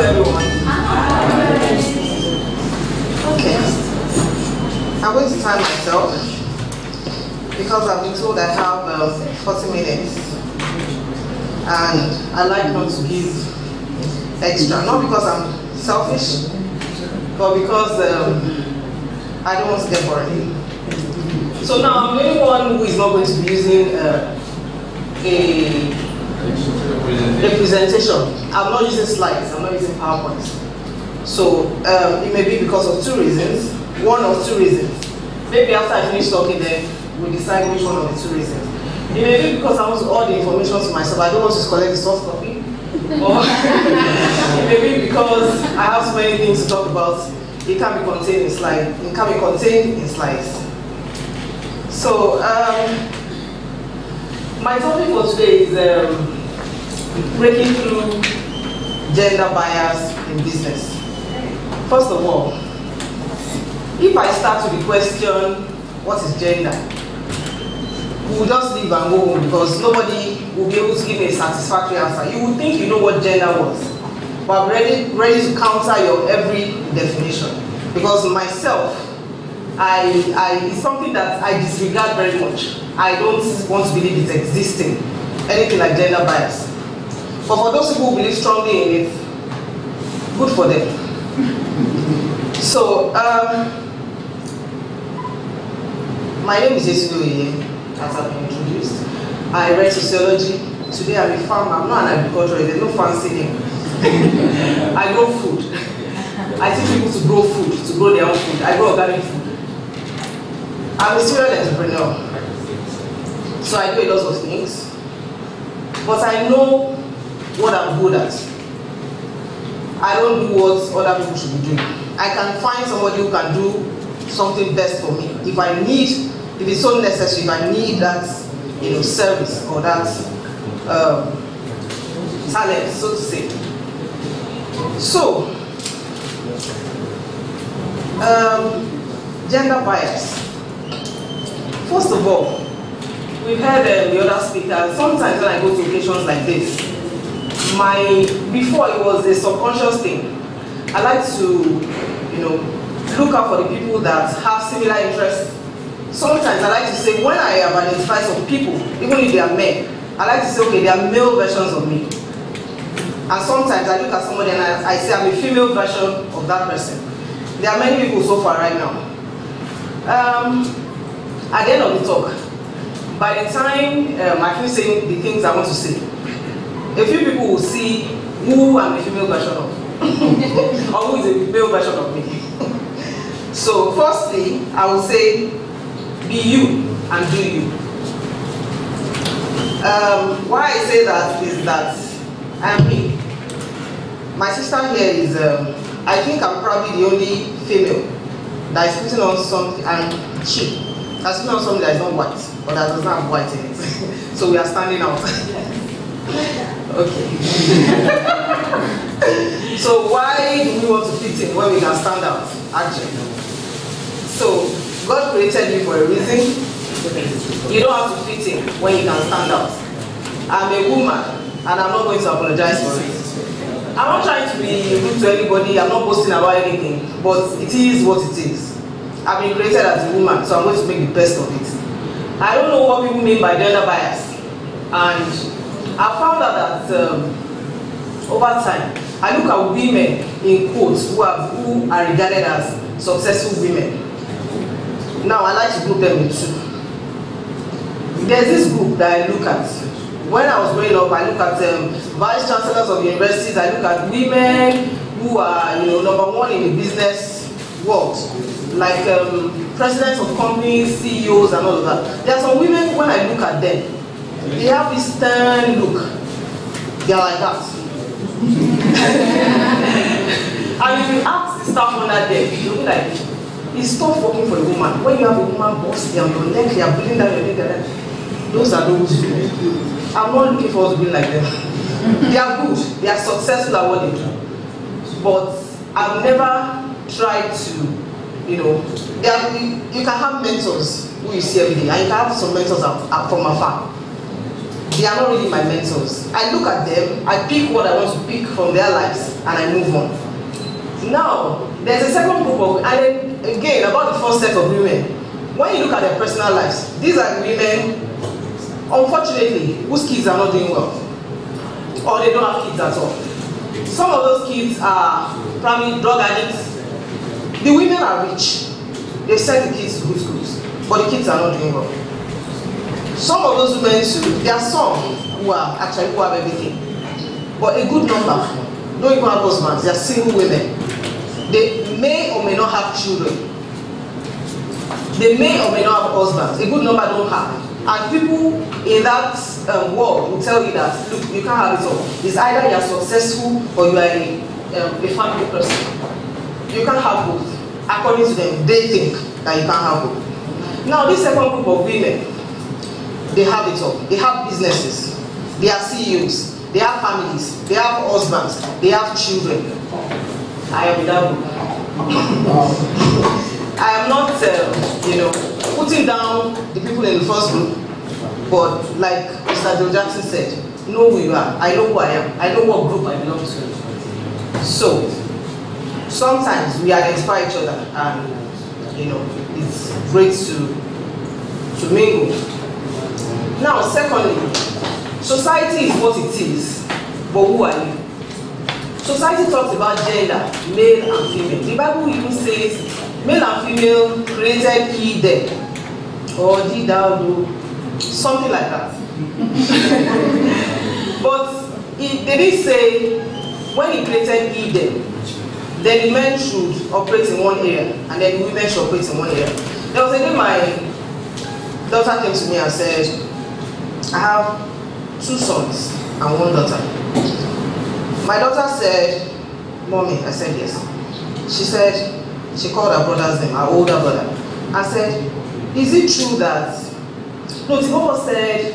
everyone? Okay. I'm going to time myself because I've been told I have 40 minutes and I like not to give extra. Not because I'm selfish, but because I don't want to get boring. So now I'm the only one who is not going to be using a presentation. I'm not using slides, I'm not using PowerPoint. So it may be because of 2 reasons, 1 or 2 reasons. Maybe after I finish talking then we'll decide which one of the 2 reasons. It may be because I want all the information to myself, I don't want to collect the soft copy. Or it may be because I have so many things to talk about, it can't be contained in slides. It can't be contained in slides. So my topic for today is breaking through gender bias in business. First of all, if I start with the question, what is gender? We will just leave and go home because nobody will be able to give me a satisfactory answer. You would think you know what gender was, but I'm ready to counter your every definition. Because myself, it's something that I disregard very much. I don't want to believe it's existing, anything like gender bias. But for those people who believe strongly in it, good for them. So, my name is Yetunde, as I've been introduced. I read sociology. Today I'm a farmer. I'm not an agriculturalist. There's no fancy name. I grow food. I teach people to grow food, to grow their own food. I grow organic food. I'm a serial entrepreneur. So I do a lot of things. But I know what I'm good at. I don't do what other people should be doing. I can find somebody who can do something best for me. If it's so necessary, if I need that service or that talent, so to say. So, gender bias. First of all, we've heard the other speakers. Sometimes when I go to occasions like this, before it was a subconscious thing. I like to, look out for the people that have similar interests. Sometimes I like to say, when I have identified some people, even if they are men, I like to say, okay, they are male versions of me. And sometimes I look at somebody and I say, I'm a female version of that person. There are many people so far right now. At the end of the talk, by the time I finish saying the things I want to say, a few people will see who I'm a female version of, or who is a male version of me. So, firstly, I will say, be you and do you. Why I say that is that I am me. My sister here is, I think I'm probably the only female that is putting on something, and she has put on something that is not white, but that does not have white in it. So we are standing out. Okay. So why do we want to fit in when we can stand out, actually? So God created you for a reason. You don't have to fit in when you can stand out. I'm a woman, and I'm not going to apologize for it. I'm not trying to be rude to anybody, I'm not boasting about anything, but it is what it is. I've been created as a woman, so I'm going to make the best of it. I don't know what people mean by gender bias, and I found out that over time, I look at women in quotes who are regarded as successful women. Now I like to group them in 2. There's this group that I look at. When I was growing up, I look at vice chancellors of universities. I look at women who are, #1 in the business world, like presidents of companies, CEOs, and all of that. There are some women, when I look at them, they have this stern look. They are like that. And if you ask the staff under them, you'll be like, it's tough working for a woman. When you have a woman bossy on your neck, you are breathing down your neck. Those are those women. I'm not looking forward to being like them. They are good. They are successful at what they do. But I've never tried to, you can have mentors who you see every day, and you can have some mentors from afar. they are not really my mentors. I look at them, I pick what I want to pick from their lives, and I move on. Now, there's a second group of, and then again, about the first set of women. When you look at their personal lives, these are the women, unfortunately, whose kids are not doing well, or they don't have kids at all. Some of those kids are probably drug addicts. The women are rich. They send the kids to good schools, but the kids are not doing well. Some of those women too, there are some who have everything, but a good number don't even have husbands. They are single women. They may or may not have children. They may or may not have husbands. A good number don't have. And people in that world will tell you that, look, you can't have it all. It's either you are successful or you are a family person. You can't have both. According to them, they think that you can't have both. Now, this second group of women, they have it all. They have businesses. They are CEOs. They have families. They have husbands. They have children. I am in that group. I am not, putting down the people in the first group, but like Mr. Joe Jackson said, know who you are. I know who I am. I know what group I belong to. So, sometimes we identify each other, and it's great to mingle. Now, secondly, society is what it is, but who are you? Society talks about gender, male and female. The Bible even says male and female created he them, or did thou do, something like that. But they didn't say when he created he them, then the men should operate in one area, and then the women should operate in one area. There was a day my daughter came to me and said, I have 2 sons and 1 daughter. My daughter said, Mommy, I said yes. She said, she called her brother's name, her older brother, and said, is it true that, no, Tibobo said,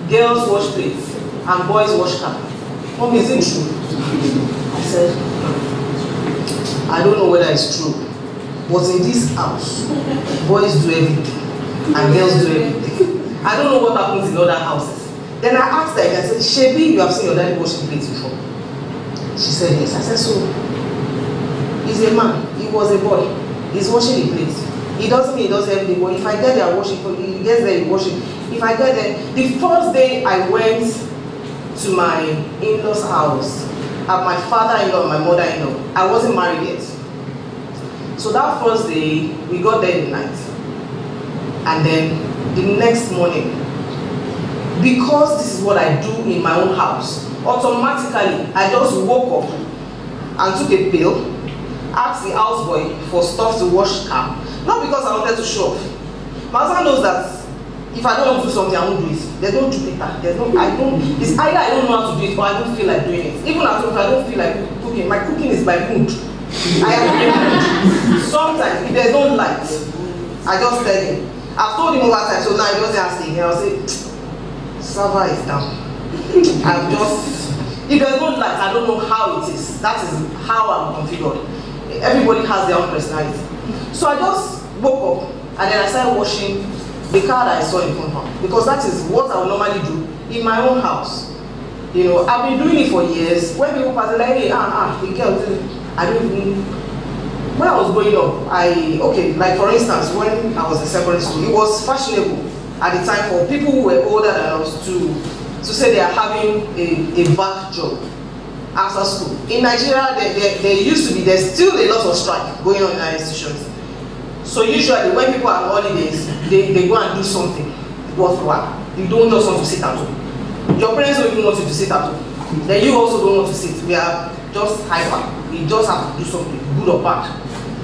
girls wash plates and boys wash car. Mommy, is it true? I said, I don't know whether it's true, but in this house, boys do everything and girls do everything. I don't know what happens in other houses. Then I asked her, I said, Shebi, you have seen your daddy washing plates before? She said yes. I said, so, he's a man, he was a boy, he's washing the plates. He doesn't mean he does everything, but if I get there, I wash it, he gets there, he wash it. If I get there, the first day I went to my in-laws house, at my father-in-law and my mother-in-law, I wasn't married yet. So that first day, we got there in the night. And then the next morning, because this is what I do in my own house, automatically, I just woke up and took a pill, asked the houseboy for stuff to wash car. Not because I wanted to show off. My husband knows that if I don't want to do something, I won't do it. There's no do paper. It's either I don't know how to do it or I don't feel like doing it. Even at home, if I don't feel like cooking, my cooking is by mood. I am sometimes, if there's no light, I just tell him. I've told him over time, so now he doesn't ask again. I'll say, server is down. I'm just, if there's no light, I don't know how it is. That is how I'm configured. Everybody has their own personality. So I just woke up and then I started washing the car that I saw in front of me, because that is what I would normally do in my own house. I've been doing it for years. When people pass, like, hey, the girl, I don't even. When I was growing up, like for instance, when I was in secondary school, it was fashionable at the time for people who were older than us to say they are having a back job after school. In Nigeria, there used to be, there's still a lot of strike going on in our institutions. So usually when people are on holidays, they go and do something worthwhile. You don't just want to sit at home. Your parents don't even want you to sit at home. Then you also don't want to sit. We are just hyper. We just have to do something, good or bad,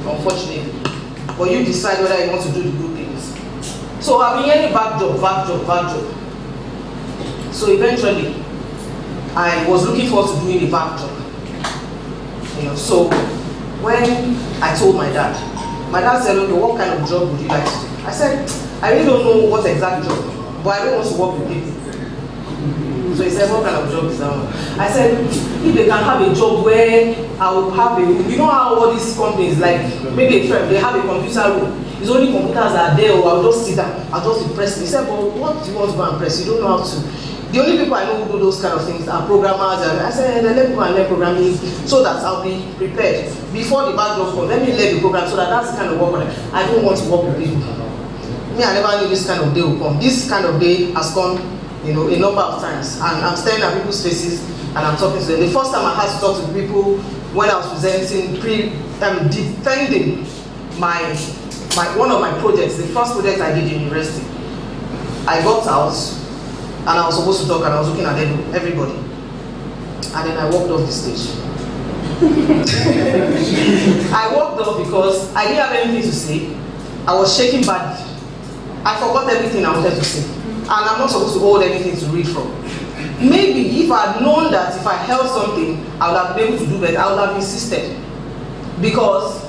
unfortunately. But you decide whether you want to do the good things. So I've been hearing back job. So eventually, I was looking forward to doing the back job. So when I told my dad said, okay, what kind of job would you like to do? I said, I really don't know what exact job, but I don't want to work with people. So he said, what kind of job is that one? I said, if they can have a job where I will have you know how all these companies, like maybe a firm, they have a computer room. It's only computers that are there, or I'll just sit down, I'll just be pressing. He said, but what do you want to go and press? You don't know how to. The only people I know who do those kind of things are programmers. And I said, let me go and learn programming so that I'll be prepared. Before the backdrop comes, let me learn the program so that that's the kind of work I don't want to work with people. Me, I never knew this kind of day would come. This kind of day has come, you know, a number of times. And I'm staring at people's faces and I'm talking to them. The first time I had to talk to people when I was presenting, defending one of my projects, the first project I did in university. I got out and I was supposed to talk and I was looking at everybody. And then I walked off the stage. I walked off because I didn't have anything to say. I was shaking badly. I forgot everything I wanted to say. And I'm not supposed to hold anything to read from. Maybe if I had known that if I held something, I would have been able to do better, I would have insisted. Because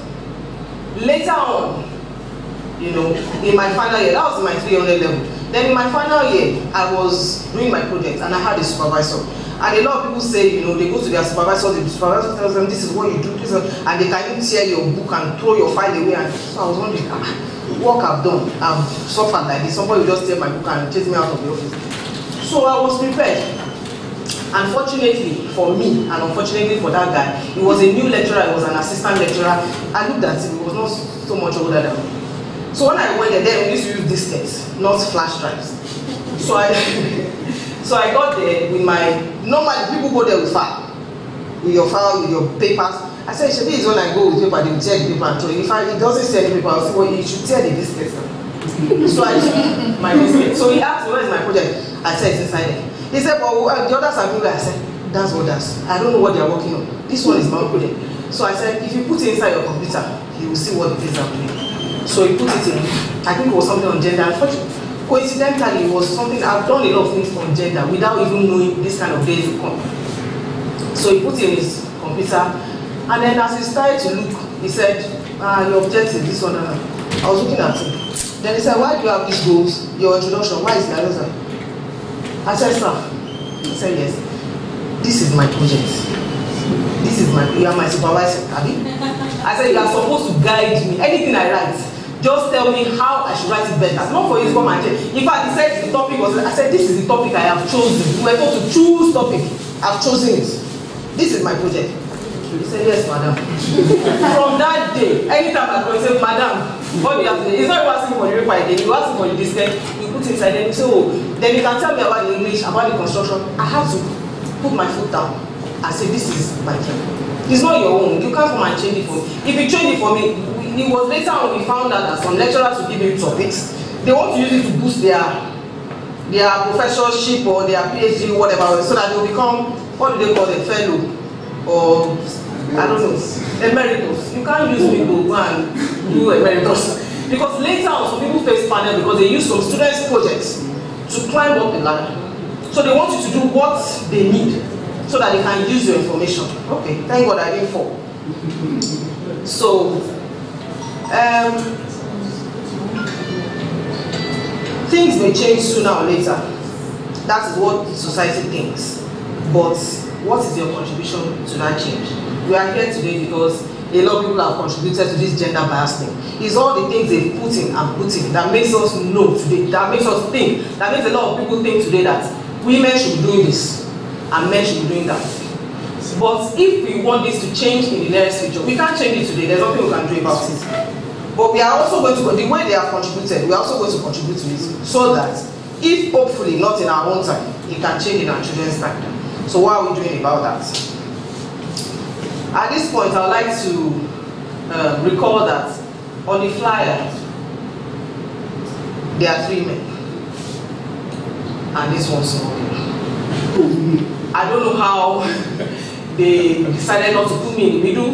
later on, you know, in my final year, that was in my 300 level. Then in my final year, I was doing my project and I had a supervisor. And a lot of people say, you know, they go to their supervisor, the supervisor tells them this is what you do, this is, and they can even tear your book and throw your file away. And so I was wondering, what I've done, I've suffered like this. Somebody will just tear my book and chase me out of the office. So I was prepared. Unfortunately for me, and unfortunately for that guy, he was a new lecturer, he was an assistant lecturer. I looked at him, he was not so much older than me. So when I went there, we used to use diskettes, not flash drives. So I got there with my, normally people go there with file, with your papers. I said, Shebi is when I go with paper, they will tear the paper and throw it. If it doesn't tear the paper, I'll say, well, you should tear the diskettes. So I took my diskette. So he asked me, where is my project? I said, it's inside there. He said, well, the others are doing that. I said, that's others. I don't know what they are working on. This one is my project. So I said, if you put it inside your computer, you will see what it is I'm doing. So he put it in. I think it was something on gender. Coincidentally, it was something, I've done a lot of things on gender without even knowing this kind of days will come. So he put it in his computer. And then as he started to look, he said, your objective, this one. I was looking at him. Then he said, why do you have these goals? Your introduction, why is the answer? I said, sir. He said, yes. This is my project. You are my supervisor, Abby. I said, you are supposed to guide me. Anything I write, just tell me how I should write it better. Not for you to come and change. In fact, he said the topic was, I said, this is the topic I have chosen. We were told to choose topic. I've chosen it. This is my project. He said, yes, madam. From that day, anytime I go, he said, madam, what do you have to do? He's not even asking for the paper again. You ask for the discount, you put it inside, then you say, oh, then you can tell me about the English, about the construction. I have to put my foot down and say, this is my dream. It's not your own. You can't come and change it for me. If you change it for me, it was later on we found out that some lecturers will give you topics. They want to use it to boost their professorship or their PhD, whatever, so that they will become, what do they call it, fellow? Or, I don't know, emeritus. You can't use me to go and do emeritus. Because later on, some people face panel because they use some students' projects to climb up the ladder. So they want you to do what they need so that they can use your information. Okay, thank God I didn't fall. So, things may change sooner or later. That is what society thinks. But what is your contribution to that change? We are here today because a lot of people have contributed to this gender bias thing. It's all the things they've put in and put in that makes us know today, that makes us think, that makes a lot of people think today that women should be doing this and men should be doing that. But if we want this to change in the nearest future, we can't change it today, there's nothing we can do about it. But we are also going to, the way they have contributed, we are also going to contribute to it so that if hopefully not in our own time, it can change in our children's time. So what are we doing about that? At this point, I would like to recall that on the flyer, there are 3 men. And this one's small. I don't know how they decided not to put me in the middle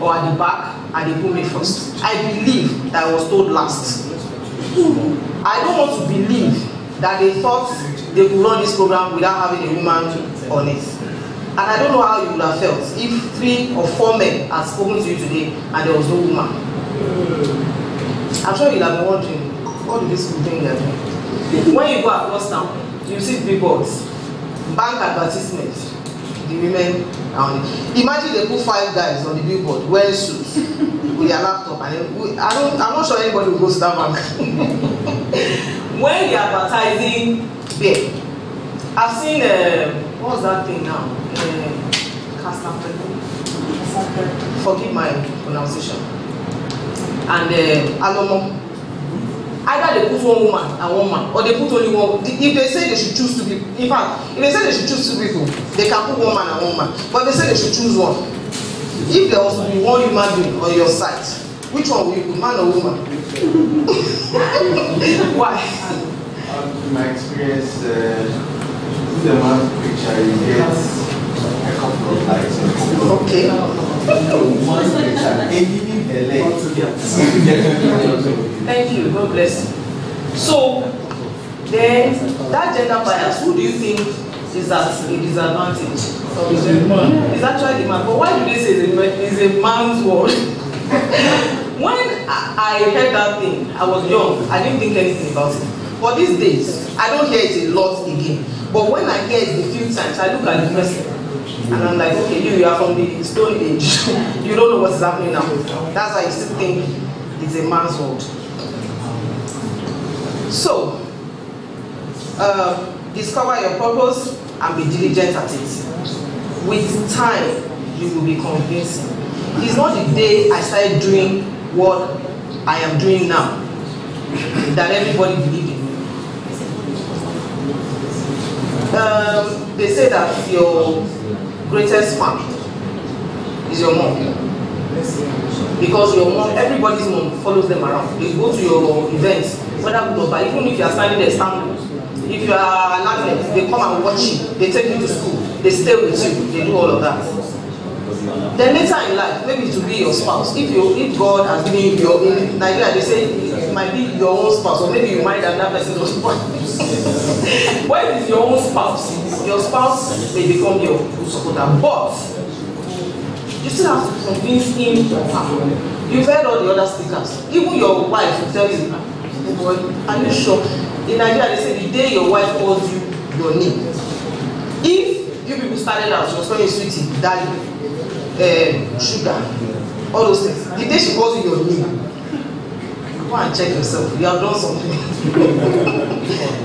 or at the back, and they put me first. I believe that I was told last. I don't want to believe that they thought they could run this program without having a woman on it. And I don't know how you would have felt if 3 or 4 men had spoken to you today and there was no woman. I'm sure you'll have been wondering, what do these people think they're doing? When you go across town, you see billboards, bank advertisements, the women are on it. Imagine they put 5 guys on the billboard wearing suits with their laptop, and I'm not sure anybody will go to that bank. When they're advertising beer, I've seen, what's that thing now? Forgive my pronunciation. And Alomo. Either they put one woman and one man, or they put only one. If they say they should choose two people, in fact, if they say they should choose two people, they can put one man and one man. But if they say they should choose one, if there was to be one human being on your side, which one will you put, man or woman? Why? In my experience, with the man's picture, you get a couple of likes and a couple of okay. One's picture, and even the legs. Thank you. God bless you. So, then that gender bias, who do you think is at a disadvantage? It's actually the man. But why do they say it's a man's world? When I heard that thing, I was young. I didn't think anything about it. But these days, I don't hear it a lot again. But when I hear it a few times, I look at the person and I'm like, okay, you are from the Stone Age. You don't know what's happening now. That's why you still think it's a man's world. So, discover your purpose and be diligent at it. With time, you will be convincing. It's not the day I started doing what I am doing now that everybody believed in me. They say that your greatest fan is your mom. Because your mom, everybody's mom follows them around. They go to your events, whether good or bad, even if you are standing there, stand. If you are an athlete, they come and watch you, they take you to school, they stay with you, they do all of that. Then later in life, maybe it will be your spouse. If God has given you your, in Nigeria they say it might be your own spouse, or maybe you married another person's spouse. When it is your own spouse, your spouse may become your supporter, but you still have to convince him or her. You've heard all the other speakers. Even your wife will tell you, oh boy, are you sure? In Nigeria, they say the day your wife calls you your name. If you people started out, she was calling you sweetie, daddy, sugar, all those things. The day she calls you your name, go and check yourself. You have done something.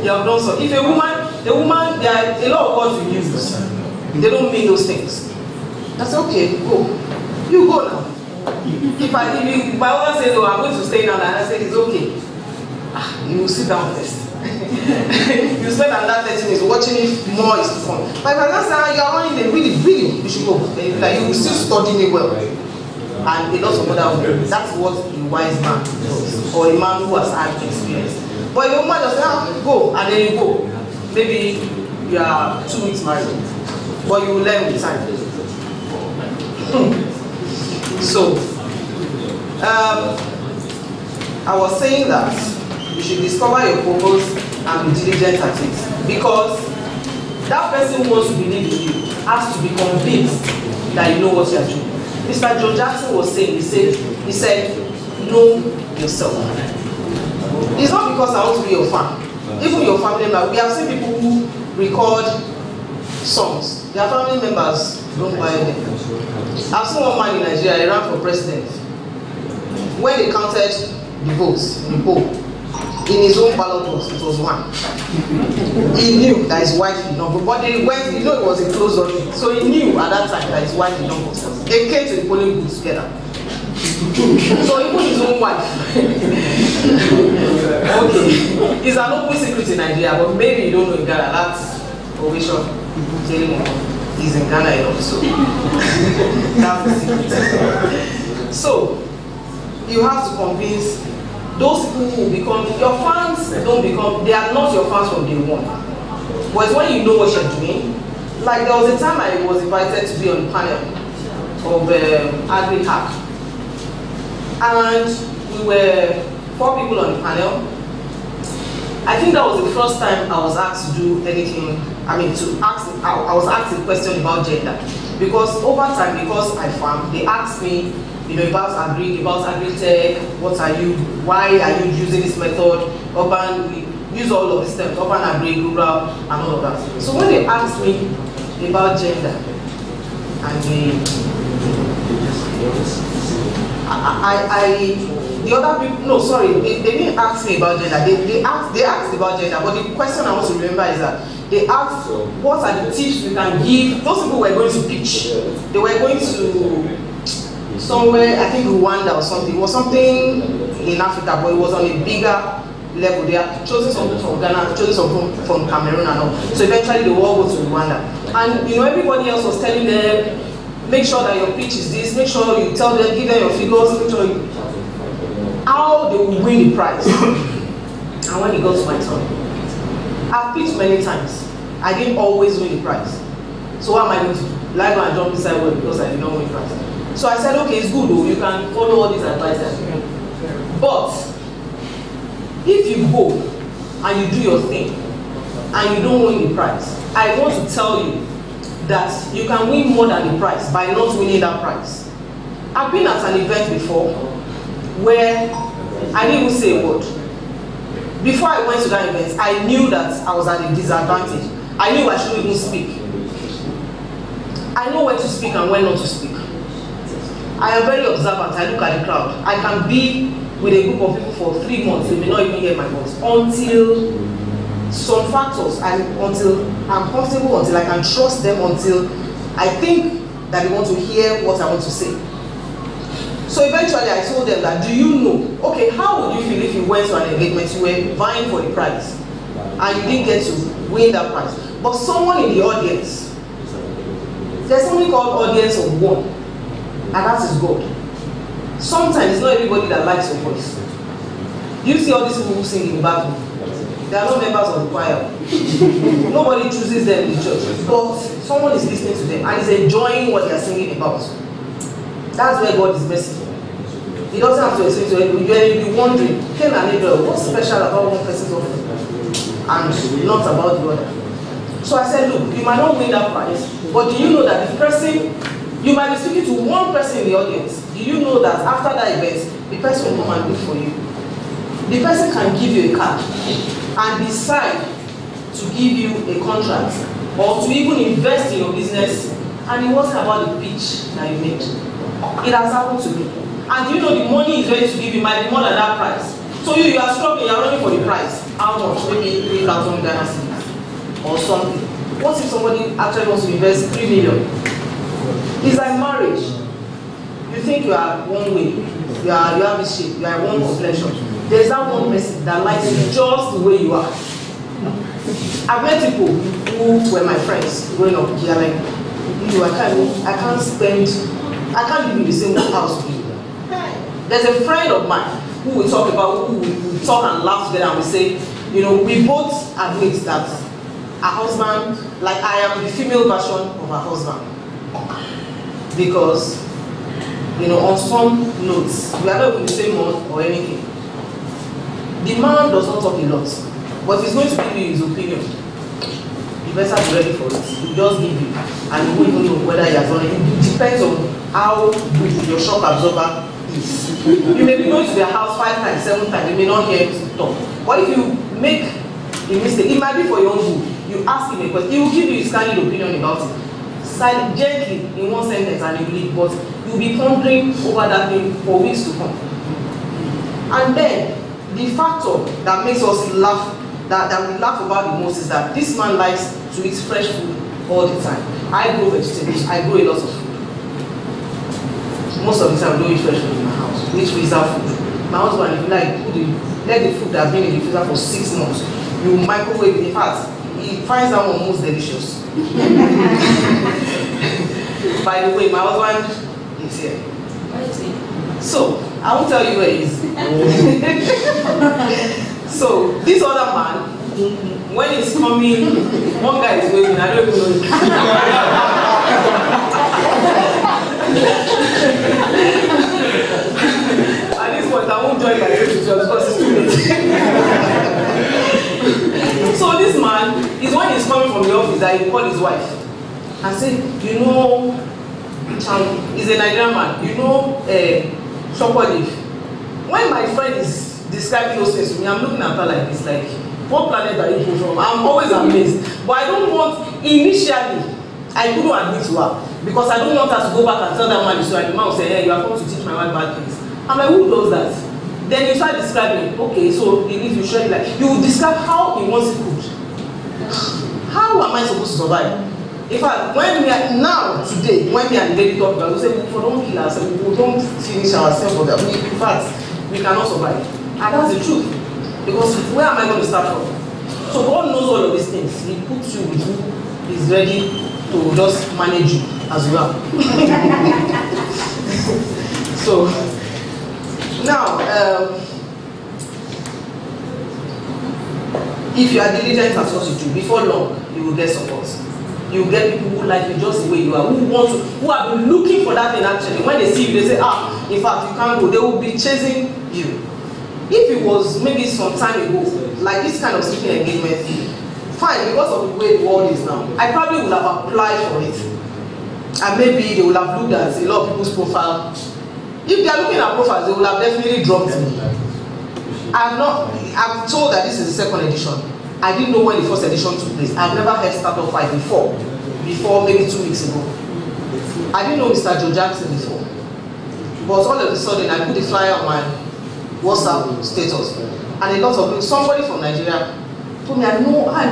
You have done something. If a woman, there are a lot of words we use. They don't mean those things. That's okay, go. You go now. If my husband says, oh, I'm going to stay now, and I say, it's okay. You will sit down first. You spend another 30 minutes watching if more is to come. But if I just say, you are running a really, you should go. Like, you will still study me well. And a lot of other women. That's what a wise man does. Or a man who has had experience. But if a woman just say, go, and then you go. Maybe you are 2 weeks married. But you will learn with time. So, I was saying that you should discover your purpose and be diligent at it. Because that person who wants to believe in you has to be convinced that you know what you are doing. Mr. John Jackson was saying, he said, know yourself. It's not because I want to be your fan. Even your family member, we have seen people who record songs. Their family members don't buy them. I've seen one man in Nigeria, he ran for president. When they counted the votes in the poll, in his own ballot box, it was 1. He knew that his wife did not vote, but they went, it was a closed vote. So he knew at that time that his wife did not vote. They came to the polling booth together. So even his own wife. Okay. It's an open secret in Nigeria, but maybe you don't know in Ghana. That's Ovation. He's in Ghana also. That's the secret. So you have to convince those people who become your fans. They are not your fans from day one. But it's when you know what you're doing. Like there was a time I was invited to be on the panel of Agri-Hack, and we were 4 people on the panel. I think that was the first time I was asked to do anything. I mean, I was asked a question about gender, because over time, because I farm, they asked me, about agri-tech, what are you, why are you using this method, urban, we use all of these terms, urban, agri, rural, and all of that. So when they asked me about gender, and they didn't ask me about gender, they asked about gender, but the question I want to remember is that They asked what are the tips we can give. Those people were going to pitch. They were going to somewhere, I think Rwanda or something. It was something in Africa, but it was on a bigger level. They had chosen something from Ghana, chosen something from Cameroon and all. So eventually they will all go to Rwanda. And everybody else was telling them, make sure that your pitch is this, make sure you tell them, give them your figures, make sure how they will win the prize. And when it got to my turn, I've pitched many times. I didn't always win the prize. So what am I going to do? Lie and jump inside well because I did not win the prize. So I said, okay, it's good though, you can follow all these advice. But if you go and you do your thing and you don't win the prize, I want to tell you that you can win more than the prize by not winning that prize. I've been at an event before where I didn't even say a word. Before I went to that event, I knew that I was at a disadvantage. I knew I shouldn't even speak. I know when to speak and when not to speak. I am very observant. I look at the crowd. I can be with a group of people for 3 months. They may not even hear my voice until some factors, until I'm comfortable, until I can trust them, until I think that they want to hear what I want to say. So eventually I told them that, do you know, okay, how would you feel if you went to an engagement, you were vying for the prize, and you didn't get to win that prize, but someone in the audience, there's something called audience of one, and that is God. Sometimes it's not everybody that likes your voice. You see all these people who sing in the bathroom, they are not members of the choir. Nobody chooses them in the church, but someone is listening to them and is enjoying what they are singing about. That's where God is merciful. He doesn't have to explain to everybody. You'll be wondering, Ken and Abel, what's special about one person's offering and not about the other? So I said, look, you might not win that prize, but do you know that the person, you might be speaking to one person in the audience. Do you know that after that event, the person will come and do for you? The person can give you a card and decide to give you a contract or to even invest in your business, and it wasn't about the pitch that you made. It has happened to me. And you know the money is ready to give you might be more than that price. So you are struggling, you are running for the price. How much? Maybe 3,000 Ghana cedis or something. What if somebody actually wants to invest 3 million? It's like marriage. You think you are one way, you have this shape, you are one complexion. There's that one person that likes you just the way you are. I've met people who were my friends growing up. They are like, I can't live in the same house with you. There's a friend of mine who we talk about, who we talk and laugh together, and we say, we both admit that our husband, like I am the female version of our husband. Because, on some notes, we are not in the same month or anything. The man does not talk a lot, but he's going to give you his opinion. You better be ready for it. He'll just give you, and you won't even know whether he has done it. It depends on how good your shock absorber is. You may be going to their house 5 times, 7 times, you may not hear him talk. But if you make a mistake, it might be for your own good. You ask him a question, he will give you his candid opinion about it. Silent, gently, in one sentence, and you leave, but you'll be pondering over that thing for weeks to come. And then, the factor that makes us laugh, that we laugh about the most, is that this man likes to eat fresh food all the time. I grow vegetables, I grow a lot of food. Most of the time, I don't eat fresh food in my house. We eat freezer food. My husband, if you like, let the food that's been in the freezer for 6 months, you microwave it. In fact, he finds that one most delicious. By the way, my husband is here. So, I won't tell you where he is. So, this other man, when he's coming, one guy is waving, I don't even know. At this point, I won't join my trip because it's too late. So this man is when he's coming from the office that he call his wife and say, he's a Nigerian man, chocolate. When my friend is describing those things to me, I'm looking at her like this, like, what planet are you from? I'm always amazed. But I don't want, initially, I couldn't admit to her because I don't want her to go back and tell that man the story. And the man will say, hey, you are coming to teach my wife bad things. I'm like, who does that? Then you start describing, okay, so if you show it like, you will describe how he wants it cooked. how am I supposed to survive? In fact, when we are now, today, when we are in the lady talk about, we say, we don't kill ourselves, we don't finish ourselves, but in fact, we cannot survive. And that's the truth. Because where am I going to start from? So God knows all of these things. He puts you with who is ready to just manage you as well. So, now, if you are diligent at what you do, before long, you will get support. You will get people who like you just the way you are, who have been looking for that thing actually. When they see you, they say, in fact, you can't go. They will be chasing you. If it was maybe some time ago, like this kind of speaking engagement, fine, because of the way the world is now, I probably would have applied for it. And maybe they will have looked at a lot of people's profile. If they are looking at profiles, they will have definitely dropped me. I'm told that this is the second edition. I didn't know when the first edition took place. I've never heard Startup 5 before maybe 2 weeks ago. I didn't know Mr. Joe Jackson before. But all of a sudden, I put the flyer on my WhatsApp status. And a lot of people, somebody from Nigeria told me, I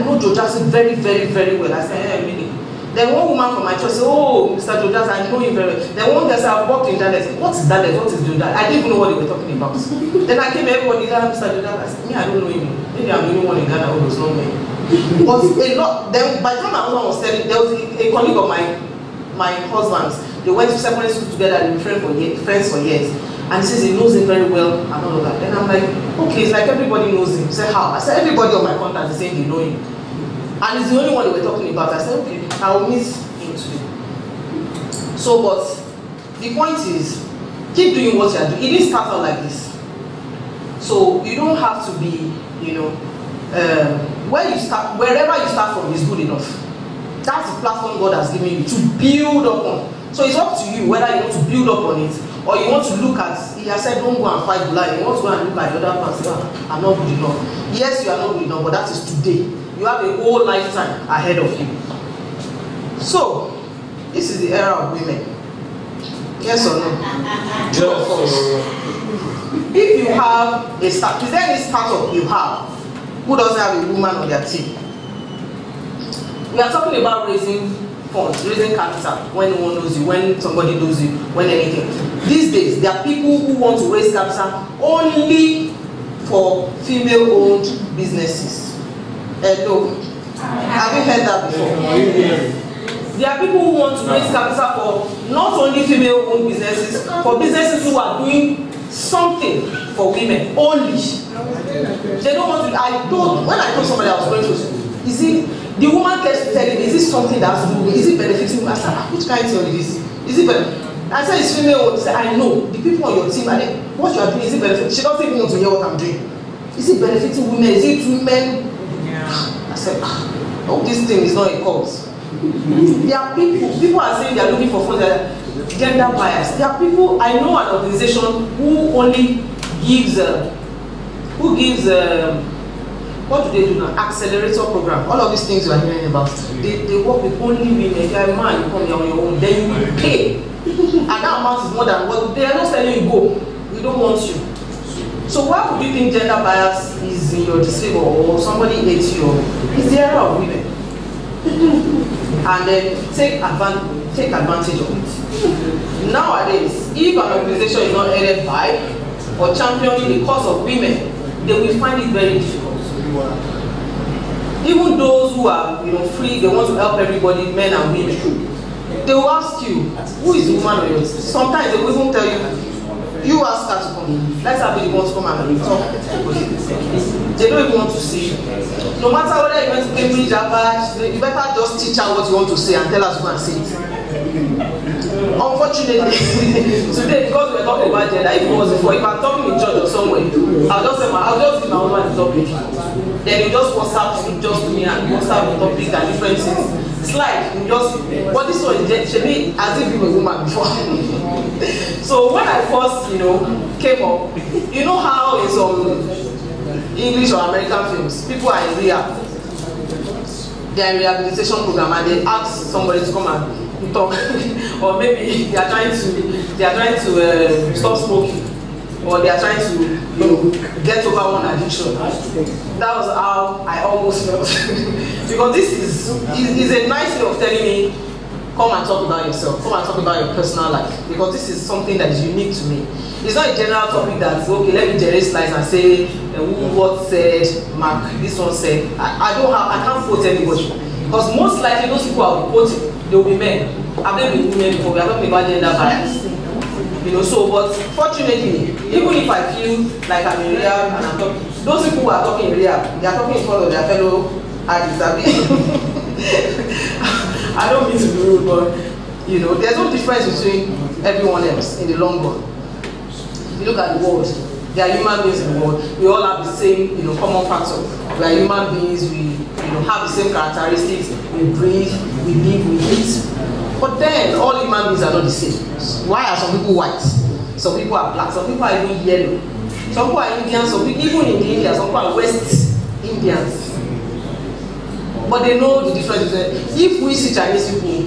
know Joe Jackson very, very, very well. I said, hey, really? Then one woman from my church said, oh, Mr. Joe Jackson, I know him very well. Then one guy said, I've worked in Dallas. What is Dallas? What is Joe Jackson? I didn't even know what they were talking about. Then I came, everybody, Mr. Joe Jackson. I said, me, I don't know him. Maybe I'm the only one in Ghana who does not know him. But a lot, then by the time my husband was telling, there was a colleague of my husband's. They went to secondary school together and they were friends for years. And he says he knows him very well and all of that. Then I'm like, okay, it's like everybody knows him. He said, how? I said, everybody on my contacts is saying they know him. And he's the only one they were talking about. I said, okay, I will meet him today. So, but the point is, keep doing what you're doing. It didn't start out like this. So you don't have to be, wherever you start from is good enough. That's the platform God has given you to build upon. So it's up to you whether you want to build up on it or you want to look at, he has said don't go and fight blind. You want to go and look at the other person, I'm not good enough. Yes, you are not good enough, but that is today. You have a whole lifetime ahead of you. So, this is the era of women. Yes or no? True or false? If you have a start, is there any startup you have who doesn't have a woman on their team? We are talking about raising funds, raising capital when no one knows you, when somebody knows you, when anything. These days, there are people who want to raise capital only for female-owned businesses. Hello. Have you heard that before? There are people who want to raise capital for not only female-owned businesses, for businesses who are doing something for women only. They don't want to. When I told somebody I was going to school, you see, the woman kept telling me, is this something that has to do with, is it benefiting me? I said, which kind of thing is this? Is it benefiting? I said, it's female-owned. She said, I know. The people on your team, what you are doing, is it benefiting? She doesn't even want to hear what I'm doing. Is it benefiting women? Is it women? Yeah. I said, oh, this thing is not a cause. There are people are saying they are looking for funds, gender bias. There are people, I know an organization who only gives, what do they do now? Accelerator program. All of these things you are hearing about. They work with only women. If you are a man, you come here on your own, then you will pay. And that amount is more than what they are not telling you go. We don't want you. So why would you think gender bias is in your disfavor or somebody hates you? It's the era of women. And then take advantage of it. Nowadays, if an organization is not headed by or championing the cause of women, they will find it very difficult. Even those who are free, they want to help everybody, men and women. They will ask you, who is the woman on your team? Sometimes they will even tell you, you ask her to come. Let's have the one to come and talk. They don't even want to see you. No matter whether you went to Cambridge, Harvard, you better just teach her what you want to say and tell us to go and say it. Unfortunately, today, because we're talking about gender, if it was before, if I'm talking in church or somewhere, I'll just give my husband the topic. Then you just WhatsApp to me and WhatsApp the topic and different things. It's like, but this one is she made as if you were a woman before. So when I first, came up, you know how in some English or American films, people are in rehab. They are in rehabilitation program and they ask somebody to come and talk, or maybe they are trying to stop smoking. or they are trying to, you know, get over one addiction. That was how I almost felt. Because this is a nice way of telling me, come and talk about yourself, come and talk about your personal life. Because this is something that is unique to me. It's not a general topic that's, okay, let me generate slides and say, what said, Mark, this one said. I can't quote anybody. Because most likely those people I'll be quoting, they will be men. I've never been women before, we are talking about gender bias. You know, so, but fortunately, even if I feel like I'm in real and I'm talking, those people who are talking in real, they are talking in front of their fellow artists. I don't mean to be rude, but, you know, there's no difference between everyone else in the long run. If you look at the world, there are human beings in the world. We all have the same, you know, common factor. We are human beings. We, you know, have the same characteristics. We breathe, we live, we eat. But then, all human beings are not the same. Why are some people white? Some people are black. Some people are even yellow. Some people are Indian. Some people, even in India, some people are West Indians. But they know the difference. If we see Chinese people,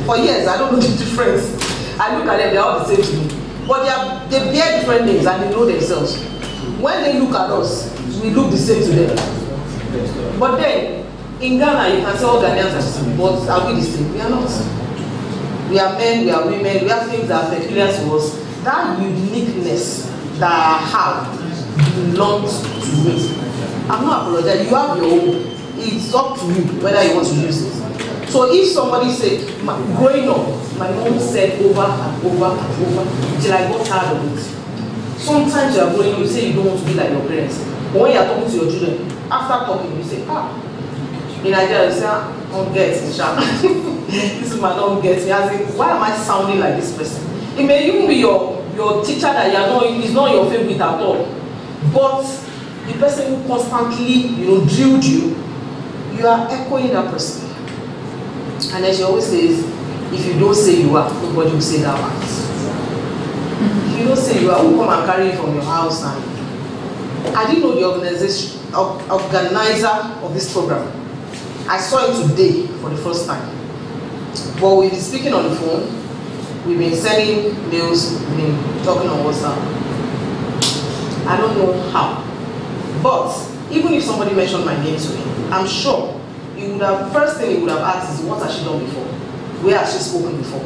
for years, I don't know the difference. I look at them, they are all the same to me. But they bear different names and they know themselves. When they look at us, we look the same to them. But then, in Ghana, you can say all Ghanaians are the same, but are we the same? We are not. We are men, we are women, we have things that are peculiar to us. That uniqueness that I have belongs to me. I'm not apologizing, you have your own. It's up to you whether you want to use it. So if somebody said, growing up, my mom said over and over and over till I got tired of it. Sometimes you are growing up, you say you don't want to be like your parents. But when you are talking to your children, after talking, you say, in Nigeria, you say, don't get me, this man don't get me. I say, why am I sounding like this person? It may even be your teacher that you are not, is not your favorite at all. But the person who constantly, you know, drilled you, you are echoing that person. And as she always says, if you don't say you are, nobody will say that one. If you don't say you are, who come and carry you from your house? And I didn't know the organizer of this program. I saw it today for the first time. But we've been speaking on the phone, we've been sending mails, we've been talking on WhatsApp. I don't know how. But even if somebody mentioned my name to me, I'm sure he would have, first thing he would have asked is, what has she done before? Where has she spoken before?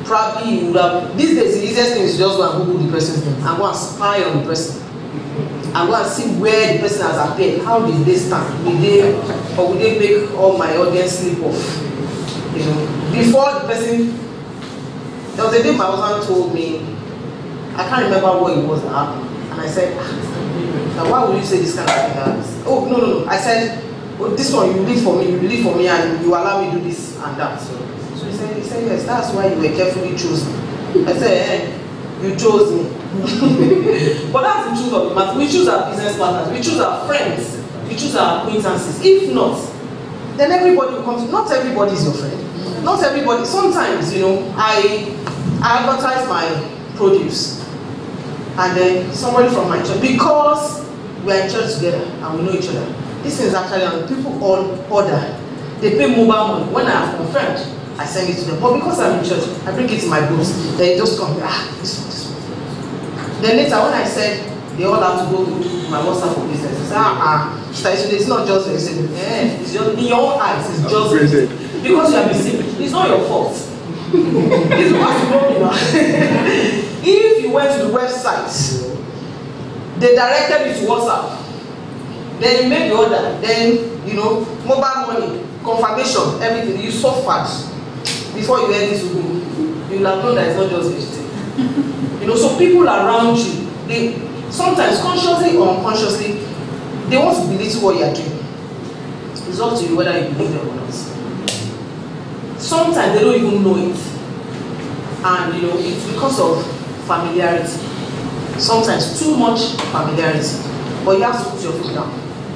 Probably he would have, these days the easiest thing is just go and Google the person's name and go and spy on the person. And go and see where the person has appeared. How did they stand? Did they, or would they make all my audience slip off? You know, before the person, there was a day my husband told me, I can't remember what it was that happened. And I said, now why would you say this kind of thing? Oh, no. I said, oh, this one, you live for me, and you allow me to do this and that. So he said, yes, that's why you were carefully chosen. I said, you chose me. But that's the truth of the matter. We choose our business partners, we choose our friends, we choose our acquaintances. If not, then everybody will come to, not everybody is your friend. Not everybody, sometimes, you know, I advertise my produce. And then somebody from my church, because we are in church together and we know each other. This is actually on people all order. They pay mobile money. When I have confirmed, I send it to them. But because I'm in church, I bring it in my books. They just come, this one. Then later, when I said they all have to go to my WhatsApp for business, they said, it's not just vegetable. It's just in your own eyes, it's just vegetable. Because you are busy. It's not your fault. It's because you know me now. If you went to the website, they directed you to WhatsApp. Then you made the order. Then, you know, mobile money, confirmation, everything. You suffered before you head into Google. You will have known that it's not just vegetable. You know, so people around you, they sometimes consciously or unconsciously, they want to belittle what you are doing. It's up to you whether you believe them or not. Sometimes they don't even know it. And you know, it's because of familiarity. Sometimes too much familiarity. But you have to put your foot down.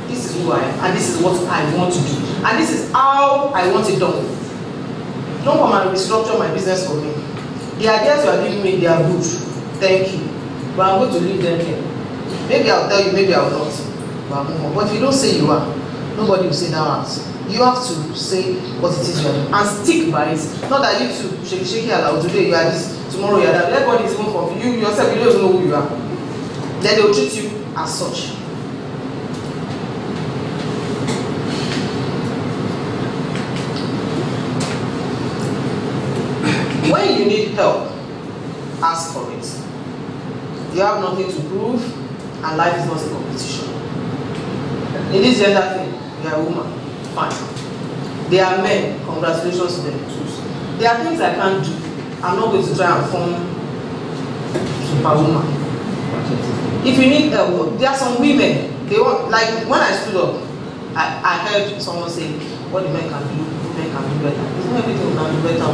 This is who I am, and this is what I want to do. And this is how I want it done. Don't come and restructure my business for me. The ideas you are giving me, they are good. Thank you. But I'm going to leave them here. Maybe I'll tell you, maybe I will not. But if you don't say you are, nobody will say that answer. You have to say what it is you are doing and stick by it. Not that you too, shake allow today you are this, tomorrow you are that. Everybody is even confused. You yourself, you don't even know who you are. then they will treat you as such. When you need help, ask for it. You have nothing to prove, and life is not a competition. In this gender thing, you are a woman, fine. They are men, congratulations to them too. There are things I can't do. I'm not going to try and form superwoman. If you need help, there are some women, they want, like when I stood up, I heard someone say, what the men can do, women can do better. It's not everything we can do better.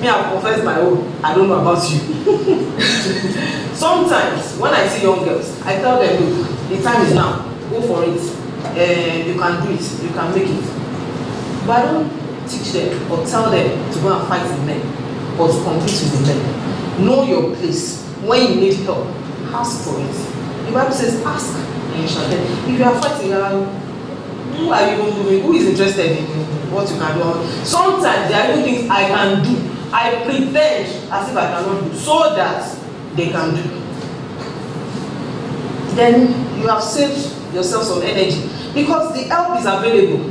Me, I've confessed my own. I don't know about you. Sometimes when I see young girls, I tell them, look, the time is now. Go for it. You can do it. You can make it. But I don't teach them or tell them to go and fight with men or to compete with the men. Know your place. When you need help, ask for it. The Bible says, ask and you shall get. If you are fighting, who are you even doing? Who is interested in what you can do? Sometimes there are even things I can do. I pretend as if I cannot do so that they can do. Then you have saved yourself some energy because the help is available,